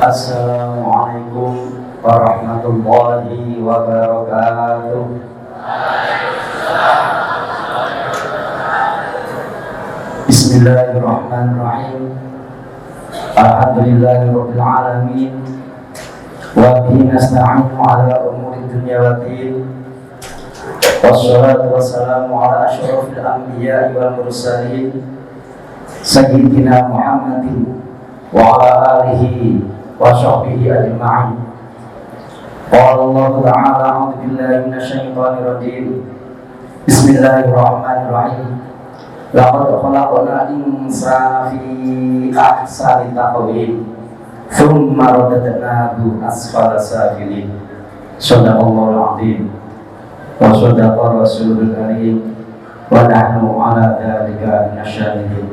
Assalamualaikum warahmatullahi wabarakatuh. Bismillahirrahmanirrahim. Alhamdulillahirabbil alamin. Wa bihi nasta'inu ala umuri dunya waddin. Wassalatu wassalamu ala asyrafil anbiya'i wal mursalin sayyidina Muhammadin wa ala alihi wa sahbihi ajma'in. Qala Allah ta'ala a'udzu billahi minasyaitonir rajim. Bismillahirrahmanirrahim. Laqad khalaqnal insana fi ahsani taqwim tsumma radadnahu asfala safilin. Shadaqallahul 'azim wa shadaqa rasulul karim wa nahnu 'ala dzalika minasyahidin.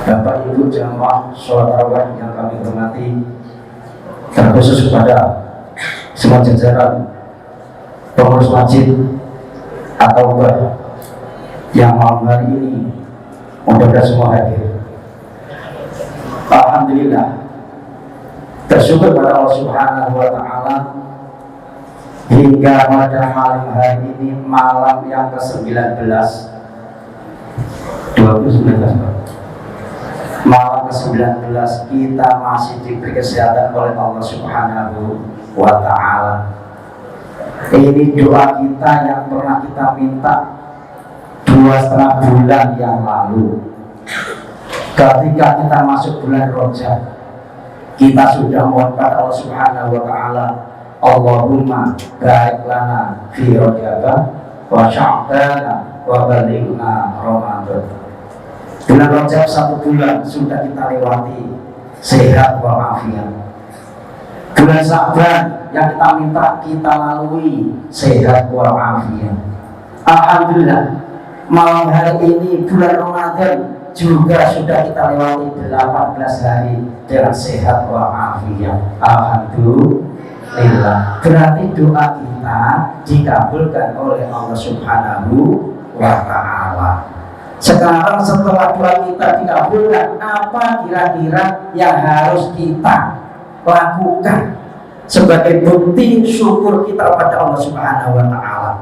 Bapak Ibu jamaah sholat tarawih yang kami hormati, terkhusus kepada semua jajaran pengurus masjid atau yang malam hari ini mudah-mudahan semua hadir. Alhamdulillah, bersyukur pada Allah Subhanahu wa Ta'ala hingga pada malam hari ini, malam yang ke-19 malam ke-19 kita masih diberi kesehatan oleh Allah Subhanahu wa Ta'ala. Ini doa kita yang pernah kita minta 2,5 bulan yang lalu. Ketika kita masuk bulan Rajab, kita sudah mohon kepada Allah Subhanahu wa Ta'ala, Allahumma barik lana fi Rajab wa Sya'ban wa balighna Ramadan. Bulan Rajab 1 bulan sudah kita lewati, sehat walafiat. Bulan Sya'ban yang kita minta kita lalui, sehat walafiat. Alhamdulillah, malam hari ini bulan Ramadan juga sudah kita lewati 18 hari dengan sehat walafiat. Alhamdulillah. Berarti doa kita dikabulkan oleh Allah Subhanahu wa Ta'ala. Sekarang setelah doa kita dikabulkan, apa kira-kira yang harus kita lakukan sebagai bukti syukur kita kepada Allah Subhanahu wa Ta'ala?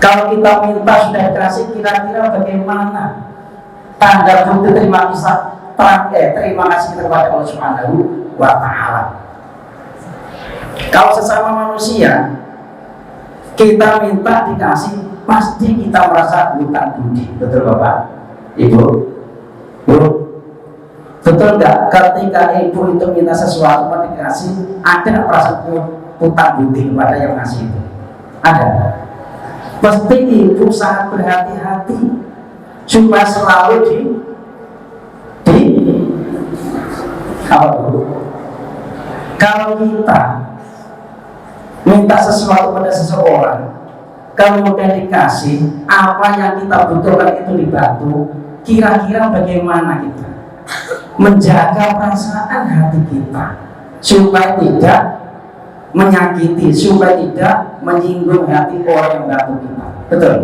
Kalau kita minta sudah dikasih, kira-kira bagaimana tanda bukti terima kasih kita kepada Allah Subhanahu wa Ta'ala? Kalau sesama manusia kita minta dikasih, pasti kita merasa hutang budi. Betul Bapak Ibu? Bu, betul nggak? Ketika ibu itu minta sesuatu pada dikasih, ada perasaan hutang budi kepada yang ngasih itu? Ada. Pasti ibu sangat berhati-hati supaya selalu di apa Bu? Kalau kita minta sesuatu pada seseorang, kalau mudah dikasih, apa yang kita butuhkan itu dibantu, kira-kira bagaimana kita menjaga perasaan hati kita supaya tidak menyakiti, supaya tidak menyinggung hati orang yang bantu kita? Betul?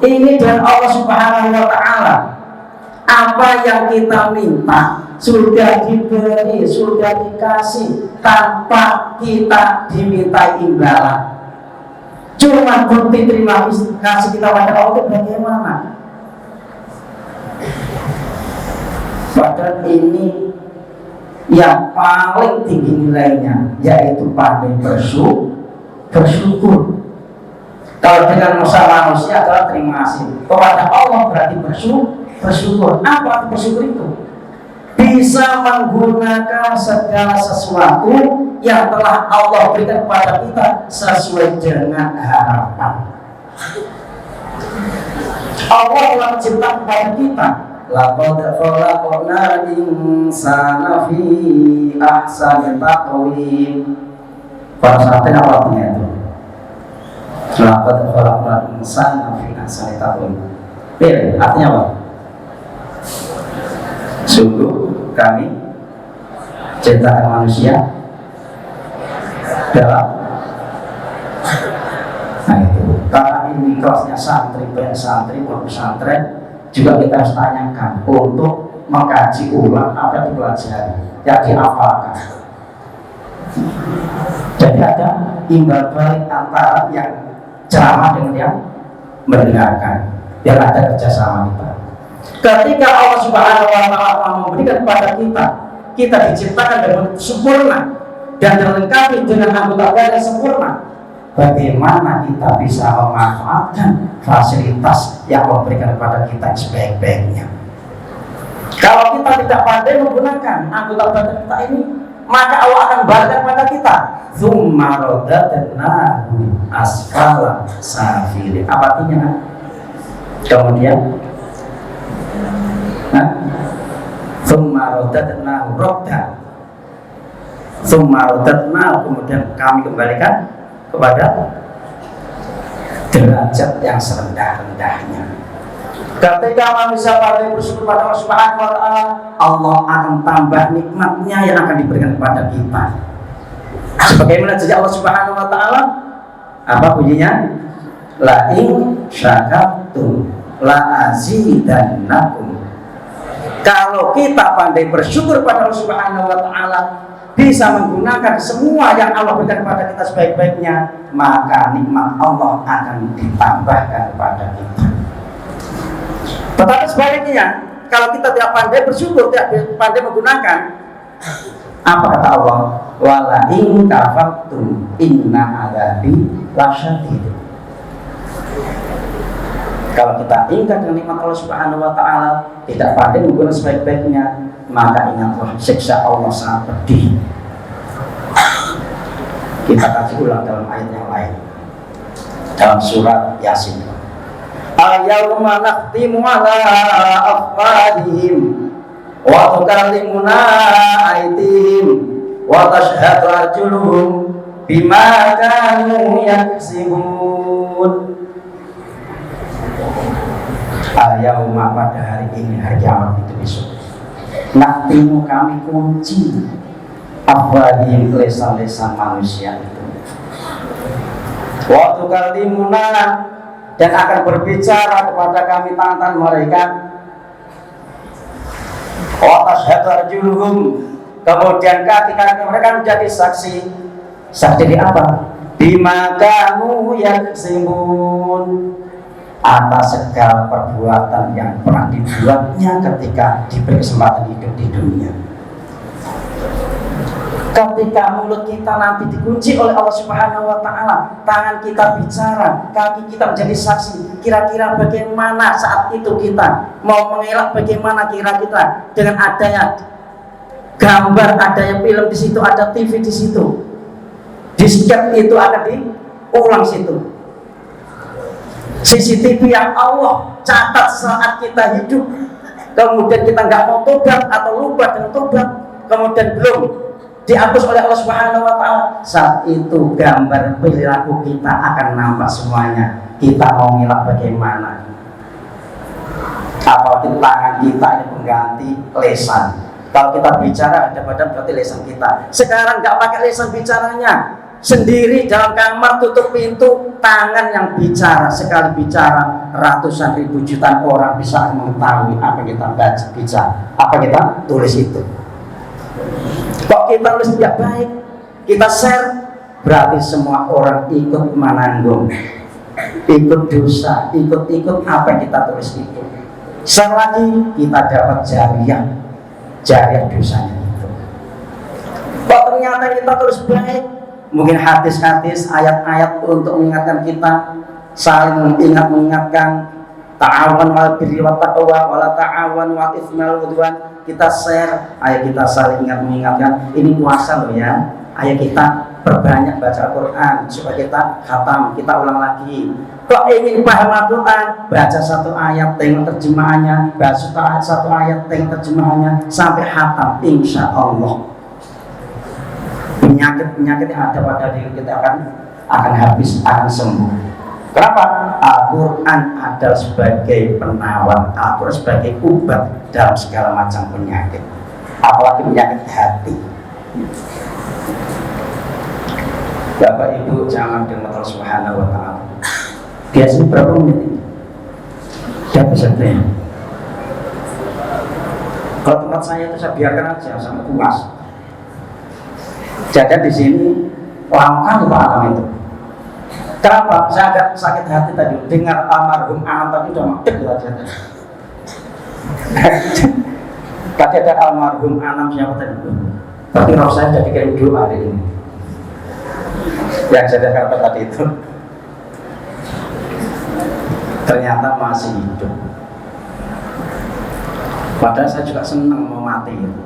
Ini dan Allah Subhanahu wa Ta'ala, apa yang kita minta sudah diberi, sudah dikasih tanpa kita diminta imbalan. Cuma bukti terima kasih kita pada Allah bagaimana? Padahal ini yang paling tinggi nilainya, yaitu pandai bersyukur. Kalau dengan manusia adalah terima kasih, kepada Allah berarti bersyukur. Apa bersyukur itu? Bisa menggunakan segala sesuatu yang telah Allah berikan kepada kita sesuai dengan harapan. Allah telah menciptakan kepada kita, laqad khalaqnal insana fi ahsani taqwim. Pada saat ini apa artinya itu? Laqad khalaqnal insana fi ahsani taqwim. Artinya apa? Sungguh kami ciptakan manusia dalam, nah itu, karena ini kelasnya santri, banyak santri, pesantren, juga kita harus tanyakan untuk mengkaji ulang apa yang dipelajari, yang dihafalkan. Jadi ada imbal balik antara yang ceramah dengan yang mendengarkan, biar ada kerjasama kita. Ketika Allah Subhanahu wa Ta'ala memberikan kepada kita, kita diciptakan dengan sempurna dan dilengkapi dengan anggota badan yang sempurna. Bagaimana kita bisa memanfaatkan fasilitas yang Allah berikan kepada kita sebaik-baiknya? Kalau kita tidak pandai menggunakan anggota badan kita ini, maka Allah akan balik kepada kita. Tsumma radadnahu asfala safilin. Apa artinya? Kemudian tsumma radadnahu radda. Tsumma radadnahu, kemudian kami kembalikan kepada derajat yang serendah-rendahnya. Ketika manusia pandai bersyukur pada Allah Subhanahu wa Ta'ala, Allah akan tambah nikmatnya yang akan diberikan kepada kita. Sebagaimana janji Allah Subhanahu wa Ta'ala, apa bunyinya? La in syakartum la azidannakum. Kalau kita pandai bersyukur pada Allah Subhanahu wa Ta'ala, bisa menggunakan semua yang Allah berikan kepada kita sebaik-baiknya, maka nikmat Allah akan ditambahkan kepada kita. Tetapi sebaliknya, kalau kita tidak pandai bersyukur, tidak pandai menggunakan, apa kata Allah? Wala in kafartum inna adzabi lasyadid. Kalau kita ingat dengan nikmat Allah Subhanahu wa Ta'ala, tidak pandai menggunakan sebaik-baiknya, maka ingatlah siksa Allah sangat pedih. Kita kaji ulang dalam ayat yang lain, dalam surat Yasin. Al-yawma nakhtimu ala afwadihim wa tukallimuna aydihim wa tashhadu arjuluhum bima kanu yaksibun. Al-yawma, pada hari ini, hari kiamat itu besok, nakhtimu, kami kunci afwadihim, lesan-lesan manusia itu, wa tukallimuna, dan akan berbicara kepada kami tangan mereka, wa tashhadu arjuluhum, kemudian kaki-kaki mereka menjadi saksi. Saksi di apa? Bima kanu yaksibun, atas segala perbuatan yang pernah dibuatnya ketika diberi kesempatan hidup di dunia. Ketika mulut kita nanti dikunci oleh Allah Subhanahu wa Ta'ala, tangan kita bicara, kaki kita menjadi saksi, kira-kira bagaimana saat itu kita mau mengelak, bagaimana kira kita dengan adanya gambar, adanya film di situ, ada TV di situ, disket itu akan diulang situ, CCTV yang Allah catat saat kita hidup, kemudian kita nggak mau tobat atau lupa dengan tobat, kemudian belum dihapus oleh Allah Subhanahu wa Ta'ala, saat itu gambar perilaku kita akan nampak semuanya. Kita mau ngelak bagaimana? Apalagi tangan kita ini pengganti lesan. Kalau kita bicara ada badan berarti lesan kita. Sekarang nggak pakai lesan bicaranya, sendiri dalam kamar tutup pintu, tangan yang bicara. Sekali bicara ratusan ribu jutaan orang bisa mengetahui apa kita baca, apa kita tulis itu. Kok kita tulis tidak baik, kita share, berarti semua orang ikut menanggung, ikut dosa, ikut apa yang kita tulis itu. Share lagi, kita dapat jariah dosanya itu. Kok ternyata kita terus baik, mungkin hadis-hadis, ayat-ayat untuk mengingatkan kita, saling mengingatkan, ta'awan wal birri wat taqwa wala ta'awan wal itsmi wal udwan. Kita share, ayo kita saling mengingatkan, ini puasa loh ya, ayo kita perbanyak baca Al-Quran supaya kita khatam, kita ulang lagi. Kok ingin paham Al-Quran, baca satu ayat tengok terjemahannya, baca satu ayat tengok terjemahannya sampai khatam, insya Allah penyakit-penyakit yang ada pada diri kita akan habis, akan sembuh. Kenapa? Al-Quran adalah sebagai penawar, Al-Quran sebagai obat dalam segala macam penyakit, apalagi penyakit hati. Bapak Ibu jangan dengan Allah Subhanahu wa Ta'ala. Biasanya berapa menit? Sudah bisa ya? Kalau tempat saya itu saya biarkan aja sampai puas. Jadi di sini lama kali Pak Alam itu. Kenapa? Saya agak sakit hati tadi dengar almarhum Anam tadi udah medek aja. Tadi ada almarhum Anam siapa tadi? Tapi roh saya jadi kirim doa hari ini. Yang saya kata tadi itu ternyata masih hidup. Padahal saya juga senang mau mati itu.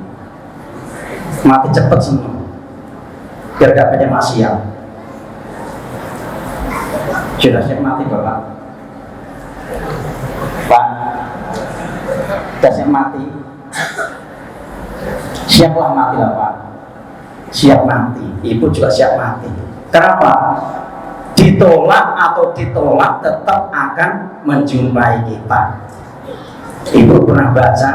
Mati cepat senang. Biar gak banyak maksiat. Sudah siap mati Bapak? Pak, sudah siap mati? Siaplah mati lah Pak. Siap mati. Ibu juga siap mati. Kenapa? Ditolak atau ditolak tetap akan menjumpai kita. Ibu pernah baca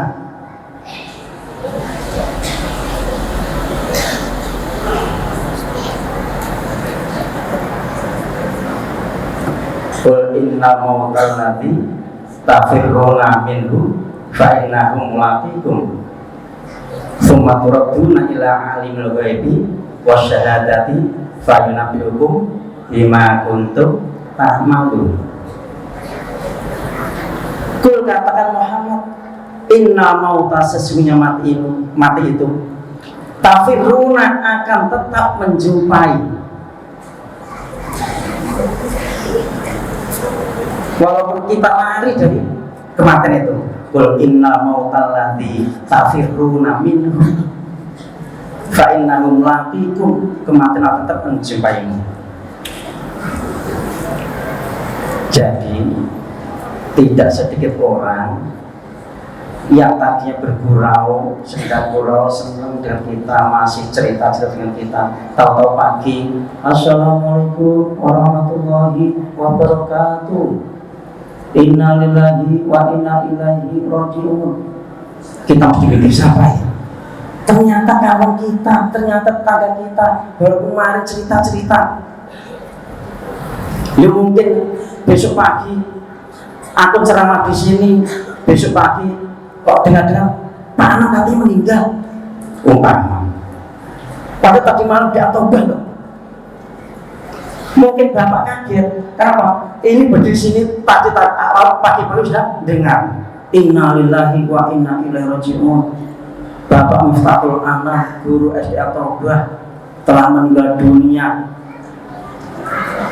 Qul inna mautal ladzi tafirruna minhu fa innahu mulaqikum tsumma turadduna ila alimil ghaibi wasyahadati fa yunabbiukum bima kuntum ta'malun. Kul katakan Muhammad, inna mauta sesungguhnya mati itu tafirruna akan tetap menjumpai. Walaupun kita lari dari kematian itu, qul inna mautal ladzi tafirruna minhu fa innahum laqikum, kematian akan tetap menjumpaimu. Jadi tidak sedikit orang yang tadinya bergurau, sedang gurau, senang dengan kita, masih cerita-cerita dengan kita, tahu-tahu pagi, assalamualaikum warahmatullahi wabarakatuh, inna lillahi wa inna ilaihi raji'un. Kita mesti mikir siapa ya? Ternyata kawan kita, ternyata tetangga kita, baru kemarin cerita-cerita. Ya mungkin besok pagi aku ceramah di sini, besok pagi kok dengar-dengar Pak Anam katanya meninggal, umpama. Padahal tadi malam dia tobat loh. Mungkin bapak kaget, kenapa? Ini berdiri sini pagi baru sudah dengar inna lillahi wa inna ilaihi raji'un. Bapak Miftahul Anak, guru SDA Taubah, telah meninggal dunia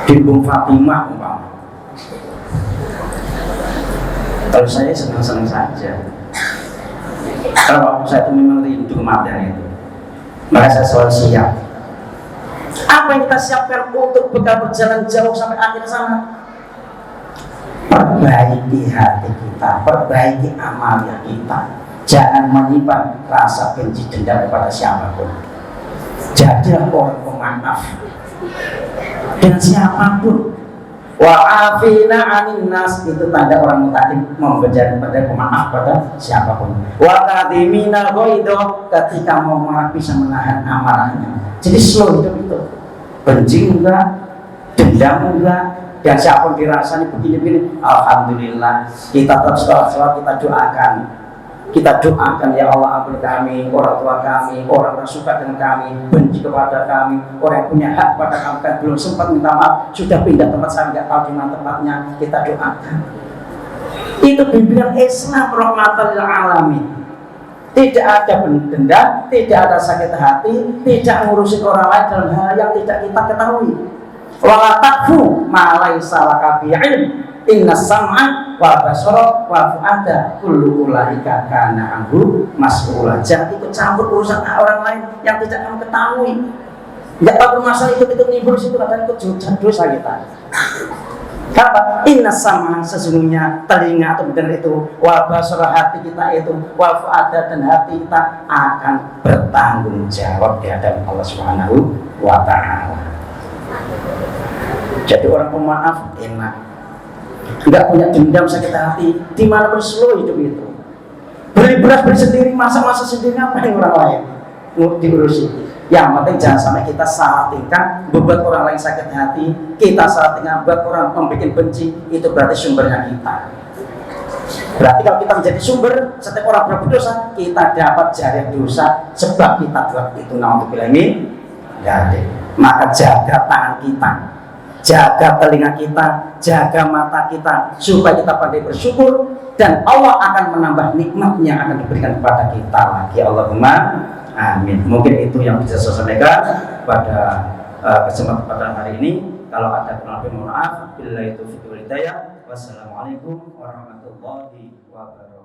di Bung Fatimah umpama. Kalau saya senang-senang saja. Kalau saya itu memang rindu kematian itu, maka saya selalu siap. Apa yang kita siapkan untuk bekal berjalan jauh sampai akhir sana? Perbaiki hati kita, perbaiki amalnya kita. Jangan menyimpan rasa benci dendam kepada siapapun. Jadilah orang pemaaf dengan siapapun. Wa'afina anin nas, itu tanda orang mutakin memberi pemaaf pada siapapun. Wa kadhimina ghaidha, ketika mau marah bisa menahan amarahnya. Jadi slow hidup itu. Benci enggak, dendam enggak, dan siapapun dirasanya begini-begini, alhamdulillah. Kita terus sholat, kita doakan ya Allah, ampuni kami, orang tua kami, orang yang suka dengan kami, benci kepada kami, orang yang punya hak pada kami, kan belum sempat minta maaf, sudah pindah tempat, saya nggak tahu di mana tempatnya, kita doakan. Itu bimbingan Islam rahmatan lil alamin. Tidak ada dendam, tidak ada sakit hati, tidak ngurusin orang lain dalam hal yang tidak kita ketahui. Wala taqfu ma laysa laka bi'ilm. Inna sam'a wa basara wa fu'ada kullu ulaika kana anhu mas'ula. Jangan ikut campur urusan orang lain yang tidak kamu ketahui. Enggak tahu masalah ikut-ikut ngibur situ, kadang ikut dosa kita. Kenapa? Inna sam'a, sesungguhnya telinga atau benar itu, wa basara, hati kita itu, wa fu'ada, dan hati kita akan bertanggung jawab di hadapan Allah Subhanahu wa ta'ala. Jadi orang pemaaf enak, nggak punya dendam sakit hati, dimanapun slow hidup itu. Beli beras beli sendiri, masak sendiri, apa yang orang lain diurusi. Yang penting jangan sampai kita salah tingkah, membuat orang lain sakit hati. Kita salah tingkah, buat orang membuat benci, itu berarti sumbernya kita. Berarti kalau kita menjadi sumber setiap orang berbuat dosa, kita dapat jari dosa sebab kita buat itu. Naudzubillah min dzalik. Maka jaga tangan kita, jaga telinga kita, jaga mata kita, supaya kita pandai bersyukur, dan Allah akan menambah nikmat yang akan diberikan kepada kita lagi. Allahumma amin. Mungkin itu yang bisa saya sampaikan pada kesempatan pada hari ini. Kalau ada kurang lebih mohon maaf. Billahi taufiq wal hidayah. Wassalamualaikum warahmatullahi wabarakatuh.